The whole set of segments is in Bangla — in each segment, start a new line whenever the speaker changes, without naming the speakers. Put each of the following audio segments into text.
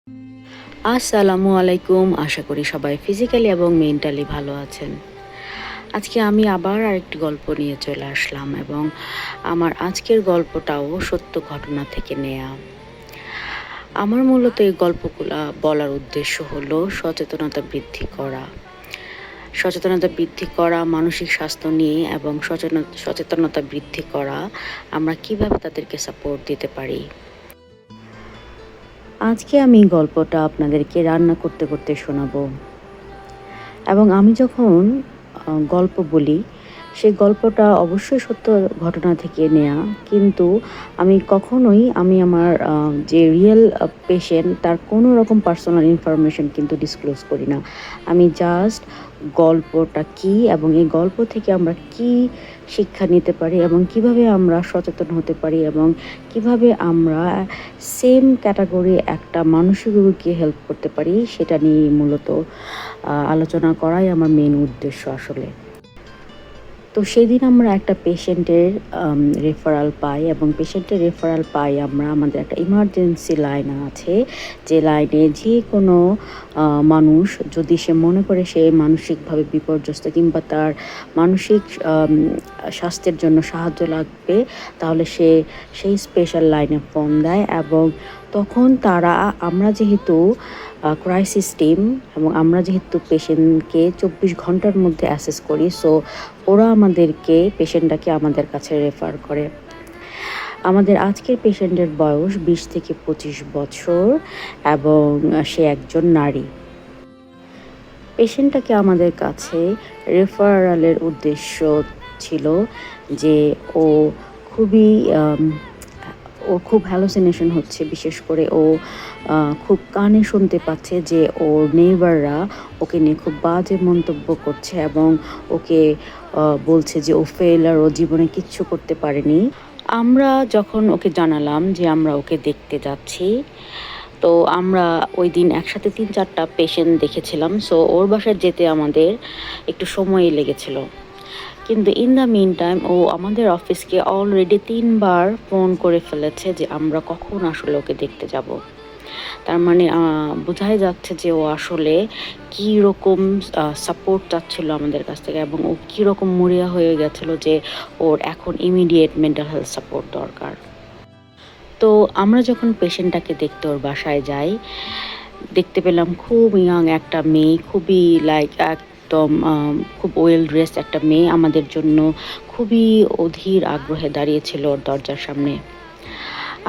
আসসালামু আলাইকুম। আশা করি সবাই ফিজিক্যালি এবং মেন্টালি ভালো আছেন। আজকে আমি আবার আরেকটি গল্প নিয়ে চলে আসলাম এবং আমার আজকের গল্পটাও সত্য ঘটনা থেকে নেয়া। আমার মূলত এই গল্পগুলা বলার উদ্দেশ্য হলো সচেতনতা বৃদ্ধি করা মানসিক স্বাস্থ্য নিয়ে এবং সচেতনতা বৃদ্ধি করা আমরা কিভাবে তাদেরকে সাপোর্ট দিতে পারি। আজকে আমি গল্পটা আপনাদেরকে রান্না করতে করতে শোনাবো এবং আমি যখন গল্প বলি সেই গল্পটা অবশ্যই সত্য ঘটনা থেকে নেয়া, কিন্তু আমি কখনোই আমার যে রিয়েল পেশেন্ট তার কোনো রকম পার্সোনাল ইনফরমেশন কিন্তু ডিসক্লোজ করি না। আমি জাস্ট গল্পটা কী এবং এই গল্প থেকে আমরা কি শিক্ষা নিতে পারি এবং কিভাবে আমরা সচেতন হতে পারি এবং কিভাবে আমরা সেম ক্যাটাগরি একটা মানসিক রোগীকে হেল্প করতে পারি সেটা নিয়ে মূলত আলোচনা করাই আমার মেন উদ্দেশ্য আসলে। তো সেদিন আমরা একটা পেশেন্টের রেফারাল পাই এবং পেশেন্টের রেফারাল পাই আমরা আমাদের একটা ইমার্জেন্সি লাইন আছে, যে লাইনে যে কোনো মানুষ যদি সে মনে করে সে মানসিকভাবে বিপর্যস্ত কিংবা তার মানসিক স্বাস্থ্যের জন্য সাহায্য লাগবে, তাহলে সে সেই স্পেশাল লাইনে ফোন দেয় এবং তখন আমরা যেহেতু ক্রাইসিস টিম এবং আমরা যেহেতু পেশেন্টকে 24 ঘন্টার মধ্যে অ্যাসেস করি, সো ওরা পেশেন্টটাকে আমাদের কাছে রেফার করে। আমাদের আজকের পেশেন্টের বয়স 20 থেকে 25 বছর এবং সে একজন নারী। পেশেন্টটাকে আমাদের কাছে রেফারালের উদ্দেশ্য ছিল যে খুবই ওর খুব হ্যালোসিনেশন হচ্ছে, বিশেষ করে খুব কানে শুনতে পাচ্ছে যে ওর নেইবাররা ওকে নিয়ে খুব বাজে মন্তব্য করছে এবং ওকে বলছে যে ও ফেইলার, ও জীবনে কিচ্ছু করতে পারেনি। আমরা যখন ওকে জানালাম যে আমরা ওকে দেখতে যাচ্ছি, তো আমরা ওই দিন একসাথে 3-4টা পেশেন্ট দেখেছিলাম, সো ওর বাসায় যেতে আমাদের একটু সময় লেগেছিল। কিন্তু ইন দ্য মিন টাইম ও আমাদের অফিসকে অলরেডি 3বার ফোন করে ফেলেছে যে আমরা কখন আসলে ওকে দেখতে যাব। তার মানে বোঝাই যাচ্ছে যে ও আসলে কী রকম সাপোর্ট চাচ্ছিল আমাদের কাছ থেকে এবং ও কীরকম মরিয়া হয়ে গেছিলো যে ওর এখন ইমিডিয়েট মেন্টাল হেলথ সাপোর্ট দরকার। তো আমরা যখন পেশেন্টটাকে দেখতে ওর বাসায় যাই, দেখতে পেলাম খুব ইয়াং একটা মেয়ে, খুবই একদম খুব ওয়েল ড্রেসড একটা মেয়ে আমাদের জন্য খুবই অধীর আগ্রহে দাঁড়িয়েছিল ওর দরজার সামনে।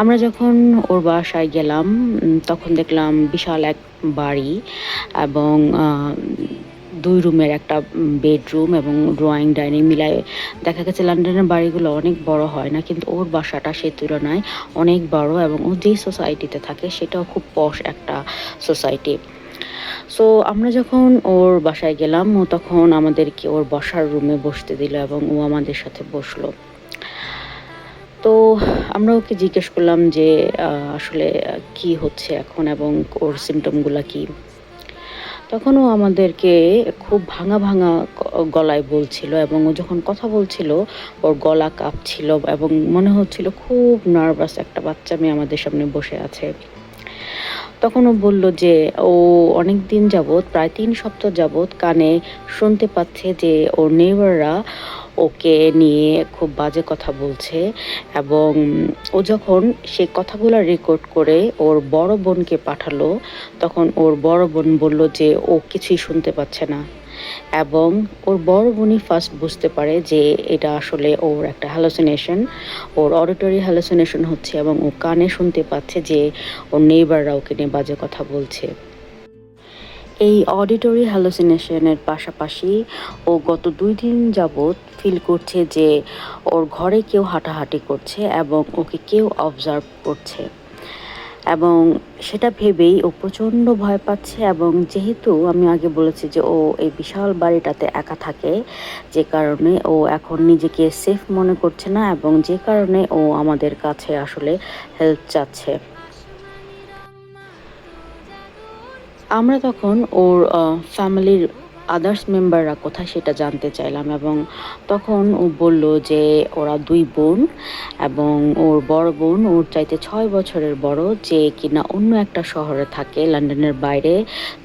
আমরা যখন ওর বাসায় গেলাম তখন দেখলাম বিশাল এক বাড়ি এবং 2 রুমের একটা বেডরুম এবং ড্রয়িং ডাইনিং মিলায় দেখা গেছে লন্ডনের বাড়িগুলো অনেক বড় হয় না, কিন্তু ওর বাসাটা সেই তুলনায় অনেক বড় এবং ও যেই সোসাইটিতে থাকে সেটাও খুব পশ একটা সোসাইটি। সো আমরা যখন ওর বাসায় গেলাম ও তখন আমাদেরকে ওর বসার রুমে বসতে দিল এবং ও আমাদের সাথে বসলো। তো আমরা ওকে জিজ্ঞেস করলাম যে আসলে কি হচ্ছে এখন এবং ওর সিমটমগুলো কি। তখন ও আমাদেরকে খুব ভাঙা ভাঙা গলায় বলছিল এবং ও যখন কথা বলছিল ওর গলা কাঁপছিল এবং মনে হচ্ছিল খুব নার্ভাস একটা বাচ্চা মেয়ে আমাদের সামনে বসে আছে। তখন ও বলল যে ও অনেক দিন যাবৎ, প্রায় 3 সপ্তাহ যাবৎ কানে শুনতে পাচ্ছে যে ওর নেইবাররা ওকে নিয়ে খুব বাজে কথা বলছে এবং ও যখন সে কথাগুলো রেকর্ড করে ওর বড় বোনকে পাঠালো, তখন ওর বড় বোন বলল যে ও কিছুই শুনতে পাচ্ছে না এবং ওর বড় বোনই ফার্স্ট বুঝতে পারে যে এটা আসলে ওর একটা হ্যালোসিনেশন, ওর অডিটরি হ্যালোসিনেশন হচ্ছে এবং ও কানে শুনতে পাচ্ছে যে ওর নেইবাররা ওকে নিয়ে বাজে কথা বলছে। এই অডিটরি হ্যালোসিনেশনের পাশাপাশি ও গত 2 দিন যাবৎ ফিল করছে যে ওর ঘরে কেউ হাঁটাহাঁটি করছে এবং ওকে কেউ অবজার্ভ করছে এবং সেটা ভেবেই ও প্রচণ্ড ভয় পাচ্ছে এবং যেহেতু আমি আগে বলেছি যে ও এই বিশাল বাড়িটাতে একা থাকে, যে কারণে ও এখন নিজেকে সেফ মনে করছে না এবং যে কারণে ও আমাদের কাছে আসলে হেল্প চাচ্ছে। আমরা তখন ওর ফ্যামিলির আদার্স মেম্বাররা কোথায় সেটা জানতে চাইলাম, এবং তখন ও বলল যে ওরা 2 বোন এবং ওর বড় বোন ওর চাইতে 6 বছরের বড়, যে কিনা অন্য একটা শহরে থাকে লন্ডনের বাইরে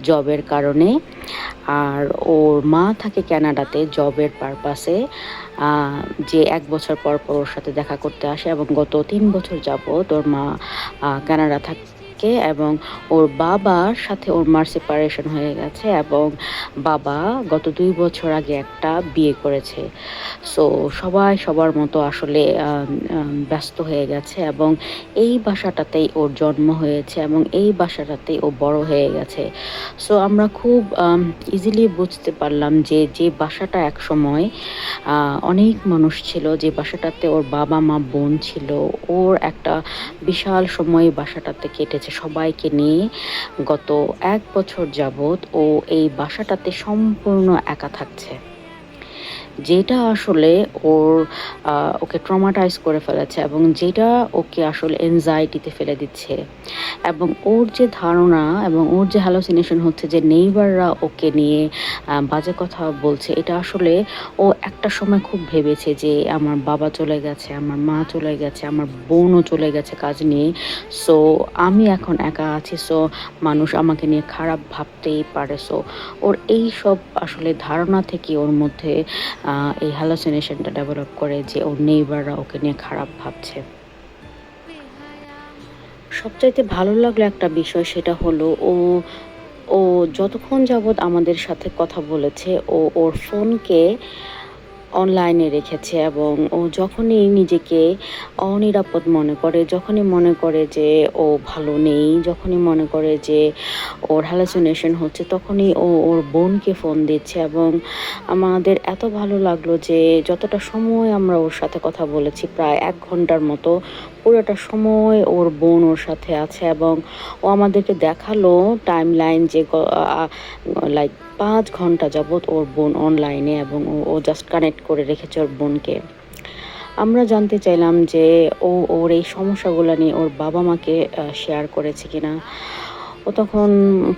জবের কারণে। আর ওর মা থাকে কানাডাতে জবের পারপাসে, যে 1 বছর পর পর ওর সাথে দেখা করতে আসে, এবং গত 3 বছর যাবৎ ওর মা কানাডা থাকে, এবং ওর বাবার সাথে ওর মার সেপারেশন হয়ে গেছে, এবং বাবা গত 2 বছর আগে একটা বিয়ে করেছে। সো সবাই সবার মতো আসলে ব্যস্ত হয়ে গেছে, এবং এই বাসাটাতেই ওর জন্ম হয়েছে এবং এই বাসাটাতেই ও বড় হয়ে গেছে। সো আমরা খুব ইজিলি বুঝতে পারলাম যে যে বাসাটা একসময় অনেক মানুষ ছিল, যে বাসাটাতে ওর বাবা মা বোন ছিল, ওর একটা বিশাল সময় বাসাটাতে কেটেছে সবাইকে নিয়ে। গত 1 বছর যাবৎ ও এই বাসাটাতে সম্পূর্ণ একা থাকছে, যেটা আসলে ওকে ট্রমাটাইজ করে ফেলেছে, এবং যেটা ওকে আসলে এনজাইটিতে ফেলে দিচ্ছে। এবং ওর যে ধারণা এবং ওর যে হ্যালোসিনেশন হচ্ছে যে নেইবাররা ওকে নিয়ে বাজে কথা বলছে, এটা আসলে ও একটা সময় খুব ভেবেছে যে আমার বাবা চলে গেছে, আমার মা চলে গেছে, আমার বোনও চলে গেছে কাজ নিয়ে, সো আমি এখন একা আছি, সো মানুষ আমাকে নিয়ে খারাপ ভাবতেই পারে। সো ওর এই সব আসলে ধারণা থেকে ওর মধ্যে এই হ্যালোসিনেশনটা ডেভেলপ করে যে ওর নেইবাররা ওকে নিয়ে খারাপ ভাবছে। সবচাইতে ভালো লাগলো একটা বিষয়, সেটা হলো ও ও যতক্ষণ যাবৎ আমাদের সাথে কথা বলেছে ও ওর ফোনকে অনলাইনে রেখেছে, এবং ও যখনই নিজেকে অনিরাপদ মনে করে, যখনই মনে করে যে ও ভালো নেই, যখনই মনে করে যে ওর হ্যালোসিনেশন হচ্ছে, তখনই ও ওর বোনকে ফোন দিচ্ছে। এবং আমাদের এত ভালো লাগলো যে যতটা সময় আমরা ওর সাথে কথা বলেছি, প্রায় 1 ঘন্টার মতো, পুরোটা সময় ওর বোন ওর সাথে আছে, এবং ও আমাদেরকে দেখালো টাইম লাইন যে লাইক 5 ঘন্টা যাবৎ ওর বোন অনলাইনে, এবং ও জাস্ট কানেক্ট করে রেখেছে ওর বোনকে। আমরা জানতে চাইলাম যে ওর এই সমস্যাগুলো নিয়ে ওর বাবা মাকে শেয়ার করেছে কিনা। ও তখন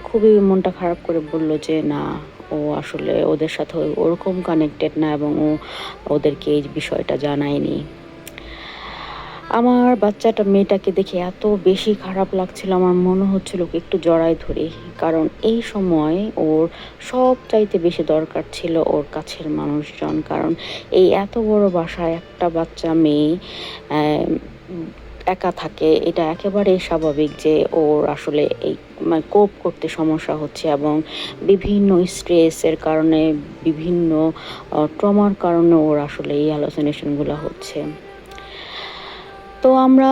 খুবই মনটা খারাপ করে বলল যে না, ও আসলে ওদের সাথে ওরকম কানেক্টেড না, এবং ওদেরকে এই বিষয়টা জানায়নি। আমার বাচ্চাটা মেয়েটাকে দেখে এত বেশি খারাপ লাগছিল, আমার মনে হচ্ছিল ওকে একটু জড়ায় ধরি, কারণ এই সময় ওর সব চাইতে বেশি দরকার ছিল ওর কাছের মানুষজন। কারণ এই এত বড় বাসায় একটা বাচ্চা মেয়ে একা থাকে, এটা একেবারে স্বাভাবিক যে ওর আসলে এই কোপ করতে সমস্যা হচ্ছে, এবং বিভিন্ন স্ট্রেসের কারণে, বিভিন্ন ট্রমার কারণে ওর আসলে এই হ্যালোসিনেশনগুলো হচ্ছে। তো আমরা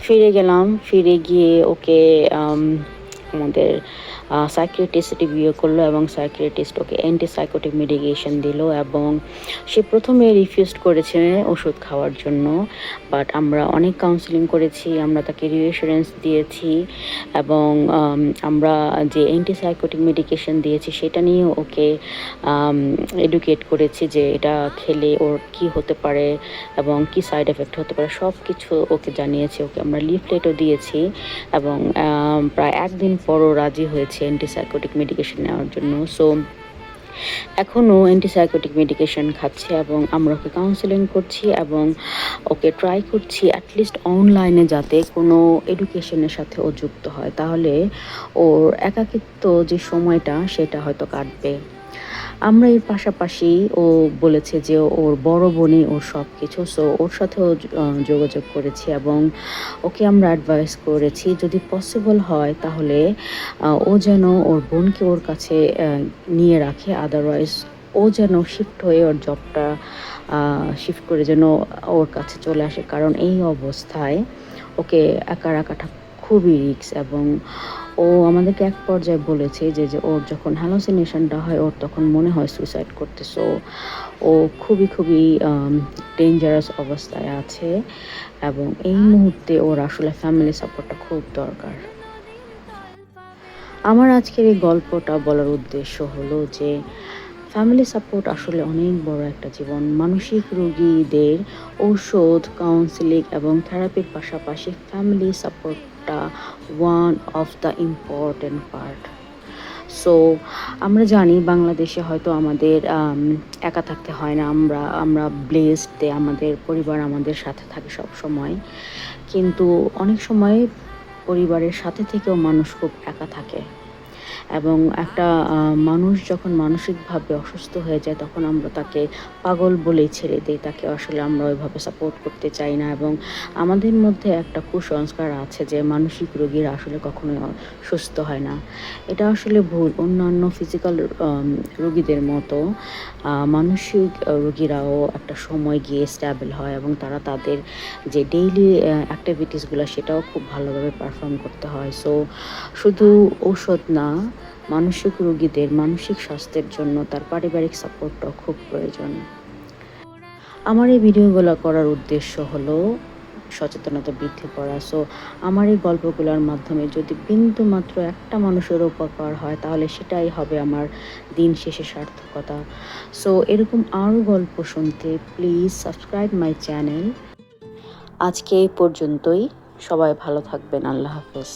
ফিরে গেলাম, ফিরে গিয়ে ওকে আমাদের সাইকিয়াট্রিস্ট রিভিউ করলো, এবং সাইকিয়াট্রিস্ট ওকে অ্যান্টিসাইকোটিক মেডিকেশন দিল, এবং সে প্রথমে রিফিউজ করেছে ওষুধ খাওয়ার জন্য, বাট আমরা অনেক কাউন্সিলিং করেছি, আমরা তাকে রিঅ্যাসুরেন্স দিয়েছি, এবং আমরা যে অ্যান্টিসাইকোটিক মেডিকেশন দিয়েছি সেটা নিয়েও ওকে এডুকেট করেছি যে এটা খেলে ওর কি হতে পারে এবং কি সাইড এফেক্ট হতে পারে, সব কিছু ওকে জানিয়েছি। ওকে আমরা লিফলেটও দিয়েছি, এবং প্রায় 1 দিন পরও রাজি হয়েছে অ্যান্টিসাইকোটিক মেডিকেশন নেওয়ার জন্য। সো এখনও অ্যান্টিসাইকোটিক মেডিকেশন খাচ্ছে, এবং আমরা ওকে কাউন্সেলিং করছি, এবং ওকে ট্রাই করছি অ্যাটলিস্ট অনলাইনে যাতে কোনো এডুকেশনের সাথে ও যুক্ত হয়, তাহলে ওর একাকিত্ব যে সময়টা সেটা হয়তো কাটবে। আমরা এর পাশাপাশি ও বলেছে যে ওর বড় বোনই ওর সব কিছু, সো ওর সাথেও যোগাযোগ করেছি, এবং ওকে আমরা অ্যাডভাইস করেছি যদি পসিবল হয় তাহলে ও যেন ওর বোনকে ওর কাছে নিয়ে রাখে, আদারওয়াইজ ও যেন শিফট হয়ে ওর জবটা শিফট করে যেন ওর কাছে চলে আসে, কারণ এই অবস্থায় ওকে একা রাখাটা খুবই রিস্ক। এবং ও আমাদেরকে এক পর্যায়ে বলেছে যে ওর যখন হ্যালোসিনেশনটা হয় ওর তখন মনে হয় সুইসাইড করতে। সো ও খুবই খুবই ডেঞ্জারাস অবস্থায় আছে, এবং এই মুহূর্তে ওর আসলে ফ্যামিলি সাপোর্টটা খুব দরকার। আমার আজকের এই গল্পটা বলার উদ্দেশ্য হলো যে ফ্যামিলি সাপোর্ট আসলে অনেক বড় একটা জীবন। মানসিক রোগীদের ঔষধ, কাউন্সিলিং এবং থেরাপির পাশাপাশি ফ্যামিলি সাপোর্টটা one of the important part. So আমরা জানি বাংলাদেশে হয়তো আমাদের একা থাকতে হয় না, আমরা ব্লেসড, আমাদের পরিবার আমাদের সাথে থাকে সব সময়। কিন্তু অনেক সময় পরিবারের সাথে থেকেও মানুষ খুব একা থাকে, এবং একটা মানুষ যখন মানসিকভাবে অসুস্থ হয়ে যায় তখন আমরা তাকে পাগল বলেই ছেড়ে দিই, তাকে আসলে আমরা ওইভাবে সাপোর্ট করতে চাই না। এবং আমাদের মধ্যে একটা কুসংস্কার আছে যে মানসিক রোগীরা আসলে কখনোই সুস্থ হয় না। এটা আসলে ভুল। অন্যান্য ফিজিক্যাল রোগীদের মতো মানসিক রোগীরাও একটা সময় গিয়ে স্ট্যাবল হয়, এবং তারা তাদের যে ডেইলি অ্যাক্টিভিটিসগুলো সেটাও খুব ভালোভাবে পারফর্ম করতে হয়। সো শুধু ঔষধ না, মানসিক রোগীদের মানসিক স্বাস্থ্যের জন্য তার পারিবারিক সাপোর্টটাও খুব প্রয়োজন। আমার এই ভিডিওগুলো করার উদ্দেশ্য হলো সচেতনতা বৃদ্ধি করা। সো আমার এই গল্পগুলোর মাধ্যমে যদি বিন্দু মাত্র একটা মানুষের উপকার হয় তাহলে সেটাই হবে আমার দিন শেষে সার্থকতা। সো এরকম আরও গল্প শুনতে প্লিজ সাবস্ক্রাইব মাই চ্যানেল। আজকে এই পর্যন্তই। সবাই ভালো থাকবেন। আল্লাহ হাফেজ।